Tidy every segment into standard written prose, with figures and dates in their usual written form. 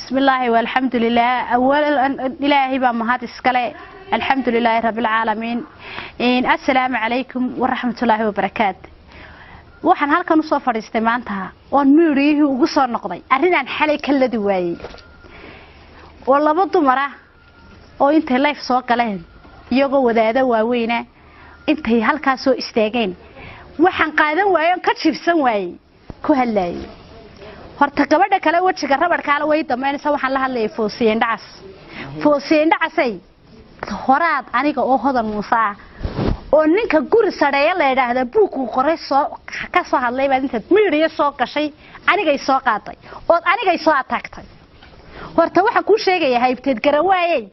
بسم الله والحمد لله أولا إلهي بمهات إسكالي الحمد لله رب العالمين السلام عليكم ورحمة الله وبركاته waxaan halkan u soo fadhiistay maanta oo nuuriyay ugu soo noqday arinaan xalay kala duwaayay oo laba dumar ah oo intay life soo galeen iyagoo wadaada waaweyna intay halkaas soo istaageen waxaan qaadan waayo ka jibsan waayay ku hadlaayay horta gabadha kale wajiga rabadka way dameynaysa waxaan la hadlayay fooseen dhacasay horaad aniga oo hodan Muuse oo ninka guri sareeya la yiraahdo buuku qoray soo ka soo hadlay baad inta miiriyo soo gashay aniga ay soo qaatay oo aniga ay soo ataagtay horta waxa ku sheegay haybteed garawaayay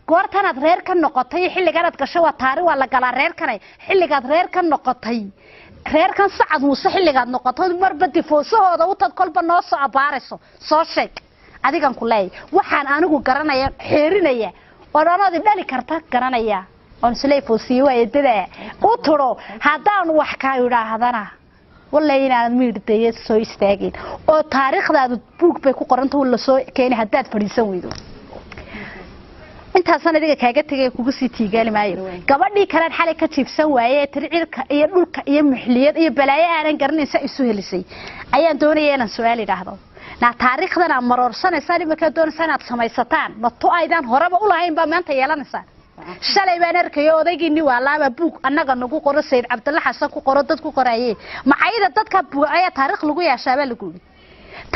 goortanaad reer ka noqotay xilligaad gashay waa taari waa la galaa reer kanay xilligaad reer ka noqotay reer kan Sacad Muuse xilligaad noqotay marba difoosahooda u tad kolba noo soo abaarayso soo sheeg adigan ku leey waxaan anigu garanaya xeerinaya oo dhanadi dhali karta garanaya on sleefo si way dada u turo hadaan wax ka yiraahdana wallahi inaad miirtay soo istaageen oo taariikhdaadu buug bay ku qoranta wala soo keenay hadaad fadhiisan weydo inta sanadiga kaaga tagay kugu sii tiigaali maayo gabadhii kale xalay ka jiibsan waayay tircirka iyo dhulka iyo muxliyad iyo balaayo aanan garanaysa isu helisay ayaan doonayay inaan su'aal iraahdo na taariikhdan marorsanaysa marka doonaysan aad samaysataan ma to aydan horaba u lahayn ba maanta yeelanaysa shalay baan arkayo odaygii waa laaba buug annaga nagu qoro Sayd Cabdulla Xasan ku qoro dad ku qorayay maxayda dadka buug ayaa taariikh lagu yeeshaa lagu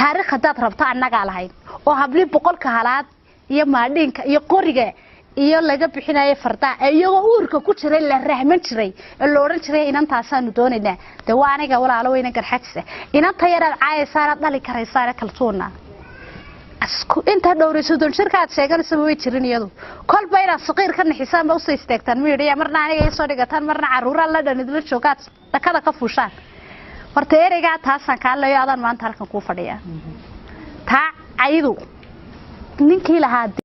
taariikh hadaad rabto annaga lahayn oo habli boqolka halaad iyo maadinka iyo qoriga iyo laga bixinayo farda iyagoo uurka ku jiray la rahman jiray la oran jiray inantaasaan doonaynaa waa aniga walaalo weyna garxajisa inanta yar caaysaara dhali karaysaa kalsoona asku inta dhowrayso doon shirkaad sheeganaysa way jirin iyadu kolba ina saqiir ka nixisaan u soo istaagtaan miiriya marna aniga soo dhigataan marna caruura la dhanidla joogaad dakada ka fuushaan horta ereyga taasan ka leeyo adan maanta halkan ku fadhiya ta aydu ninkii lahaa